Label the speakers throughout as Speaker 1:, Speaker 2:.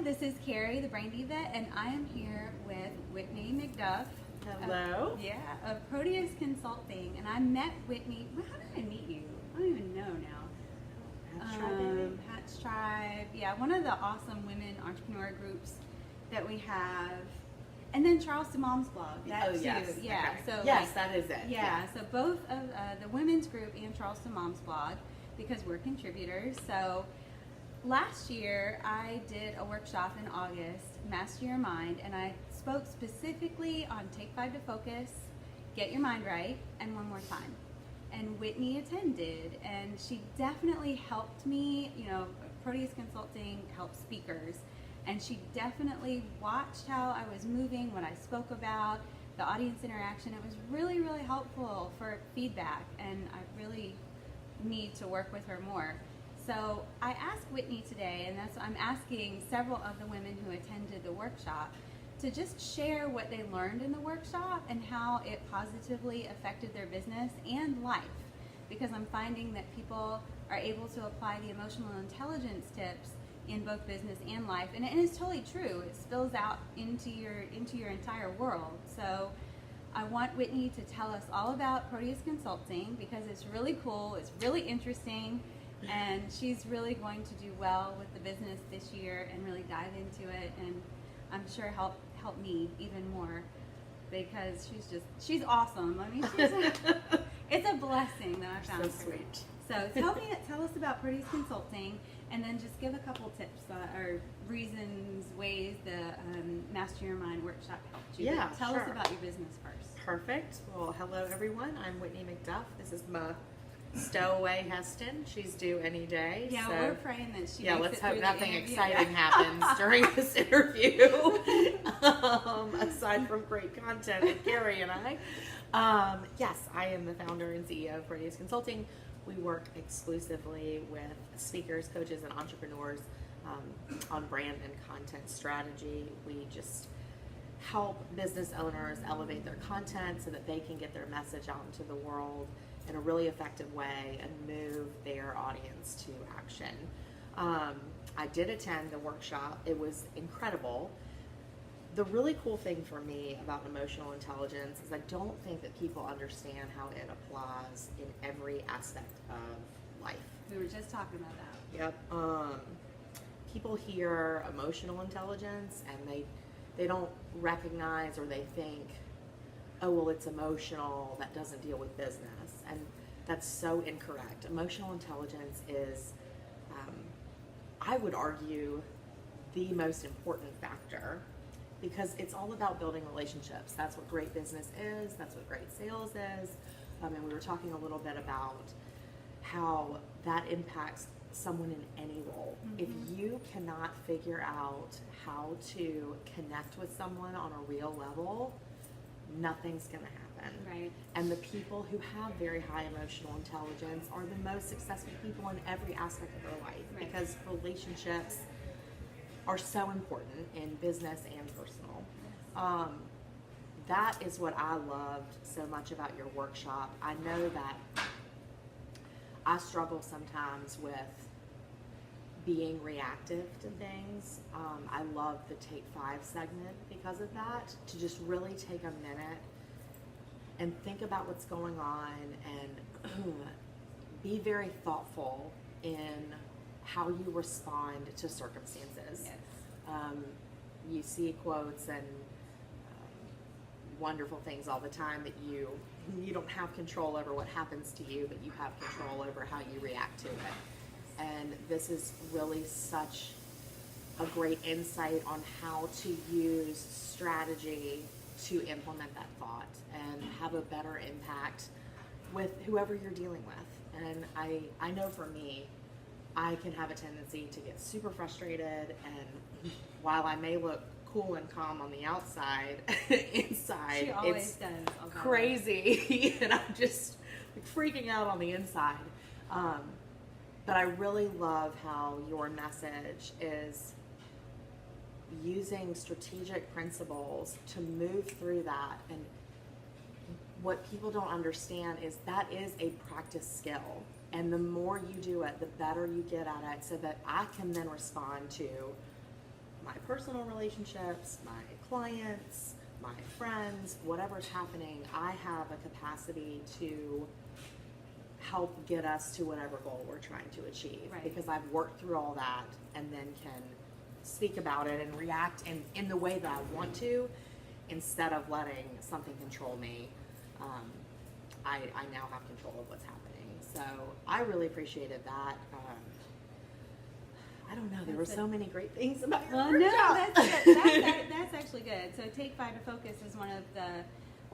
Speaker 1: this is Carrie, the Brain Diva, and I am here with Whitney McDuff.
Speaker 2: Hello.
Speaker 1: Of Proteus Consulting, and I met Whitney. Well, how did I meet you? I don't even know now. Hatch Tribe. Yeah, one of the awesome women entrepreneur groups that we have. And then Charleston Mom's blog. That too.
Speaker 2: Yes.
Speaker 1: Yeah.
Speaker 2: Okay.
Speaker 1: So
Speaker 2: yes, that is it.
Speaker 1: Yeah. So both of the women's group and Charleston Mom's blog, because we're contributors. So last year I did a workshop in August, Master Your Mind, and I spoke specifically on Take 5 to Focus, Get Your Mind Right, and One More Time. And Whitney attended, and she definitely helped me. You know, Proteus Consulting helps speakers. And she definitely watched how I was moving, what I spoke about, the audience interaction. It was really, really helpful for feedback, and I really need to work with her more. So I asked Whitney today, and I'm asking several of the women who attended the workshop to just share what they learned in the workshop and how it positively affected their business and life. Because I'm finding that people are able to apply the emotional intelligence tips in both business and life, and it's totally true. It spills out into your entire world. So I want Whitney to tell us all about Proteus Consulting, because it's really cool, it's really interesting, and she's really going to do well with the business this year and really dive into it, and I'm sure help me even more, because she's awesome. I mean, it's a blessing that I found her.
Speaker 2: So sweet.
Speaker 1: So tell us about Proteus Consulting, and then just give a couple tips or reasons, ways the Master Your Mind workshop helped you.
Speaker 2: Yeah,
Speaker 1: Tell
Speaker 2: sure.
Speaker 1: us about your business first.
Speaker 2: Perfect. Well, hello everyone. I'm Whitney McDuff. This is my stowaway Heston. She's due any day.
Speaker 1: Yeah,
Speaker 2: so
Speaker 1: we're praying that she.
Speaker 2: Yeah,
Speaker 1: makes
Speaker 2: let's
Speaker 1: it
Speaker 2: hope
Speaker 1: through the
Speaker 2: nothing
Speaker 1: interview.
Speaker 2: exciting happens during this interview. Aside from great content with Carrie and I. Yes, I am the founder and CEO of Proteus Consulting. We work exclusively with speakers, coaches, and entrepreneurs on brand and content strategy. We just help business owners elevate their content so that they can get their message out into the world in a really effective way and move their audience to action. I did attend the workshop. It was incredible. The really cool thing for me about emotional intelligence is I don't think that people understand how it applies in every aspect of life.
Speaker 1: We were just talking about that.
Speaker 2: Yep. People hear emotional intelligence and they don't recognize, or they think, oh, well, it's emotional, that doesn't deal with business. And that's so incorrect. Emotional intelligence is, I would argue, the most important factor, because it's all about building relationships. That's what great business is. That's what great sales is. And we were talking a little bit about how that impacts someone in any role.
Speaker 1: Mm-hmm.
Speaker 2: If you cannot figure out how to connect with someone on a real level, nothing's going to happen.
Speaker 1: Right.
Speaker 2: And the people who have very high emotional intelligence are the most successful people in every aspect of their life,
Speaker 1: Right.
Speaker 2: because relationships are so important in business and personal. That is what I loved so much about your workshop. I know that I struggle sometimes with being reactive to things. I love the Take 5 segment because of that, to just really take a minute and think about what's going on and be very thoughtful in how you respond to circumstances.
Speaker 1: Yes.
Speaker 2: You see quotes and wonderful things all the time that you don't have control over what happens to you, but you have control over how you react to it. And this is really such a great insight on how to use strategy to implement that thought and have a better impact with whoever you're dealing with. And I know for me, I can have a tendency to get super frustrated, and while I may look cool and calm on the outside, inside
Speaker 1: She always
Speaker 2: it's
Speaker 1: does.
Speaker 2: crazy and I'm just freaking out on the inside. But I really love how your message is using strategic principles to move through that. And what people don't understand is that is a practice skill. And the more you do it, the better you get at it, so that I can then respond to my personal relationships, my clients, my friends, whatever's happening, I have a capacity to help get us to whatever goal we're trying to achieve.
Speaker 1: Right.
Speaker 2: Because I've worked through all that and then can speak about it and react in the way that I want to, instead of letting something control me. I now have control of what's happening. So I really appreciated that. I don't know. There were so many great things about your
Speaker 1: Well,
Speaker 2: workshop.
Speaker 1: no, that's actually good. So Take 5 to Focus is one of the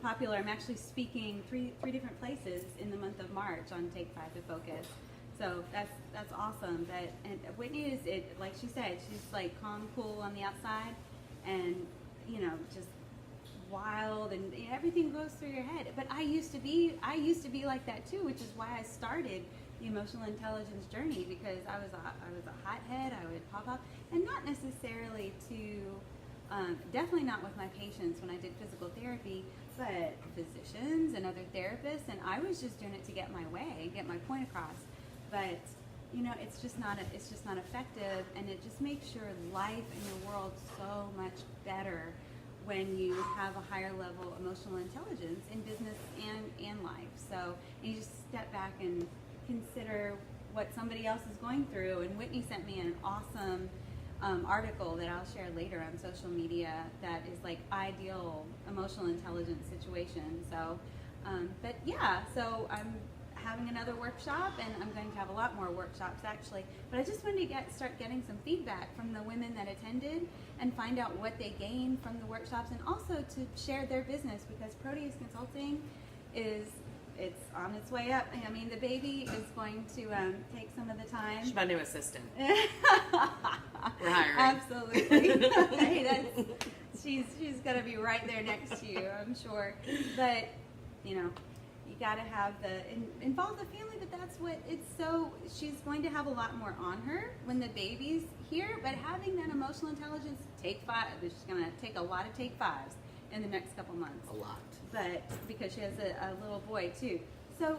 Speaker 1: popular. I'm actually speaking three different places in the month of March on Take 5 to Focus. So that's awesome. And Whitney is, like she said, she's like calm, cool on the outside, and just wild, and everything goes through your head. But I used to be like that too, which is why I started the emotional intelligence journey, because I was a hothead. I would pop up, and not necessarily definitely not with my patients when I did physical therapy, but physicians and other therapists, and I was just doing it to get my way, get my point across. But it's just not effective, and it just makes your life and your world so much better when you have a higher level emotional intelligence in business and life. So you just step back and consider what somebody else is going through. And Whitney sent me an awesome article that I'll share later on social media that is like ideal emotional intelligence situation. So, so I'm having another workshop, and I'm going to have a lot more workshops actually. But I just wanted to start getting some feedback from the women that attended and find out what they gained from the workshops, and also to share their business, because Proteus Consulting it's on its way up. I mean, the baby is going to take some of the time.
Speaker 2: She's my new assistant. We're hiring.
Speaker 1: Absolutely. Hey, she's going to be right there next to you, I'm sure. But you got to have involve the family, but that's what she's going to have a lot more on her when the baby's here, but having that emotional intelligence, Take 5, she's going to take a lot of Take 5s in the next couple months.
Speaker 2: A lot.
Speaker 1: But because she has a little boy too. So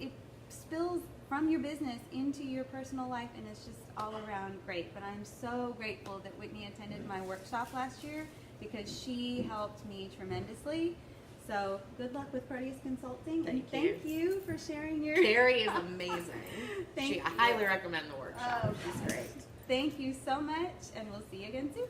Speaker 1: it spills from your business into your personal life, and it's just all around great. But I'm so grateful that Whitney attended my workshop last year, because she helped me tremendously. So good luck with Proteus Consulting. Thank you for sharing your...
Speaker 2: Carrie is amazing. I highly recommend the workshop.
Speaker 1: Oh, she's great. Thank you so much, and we'll see you again soon.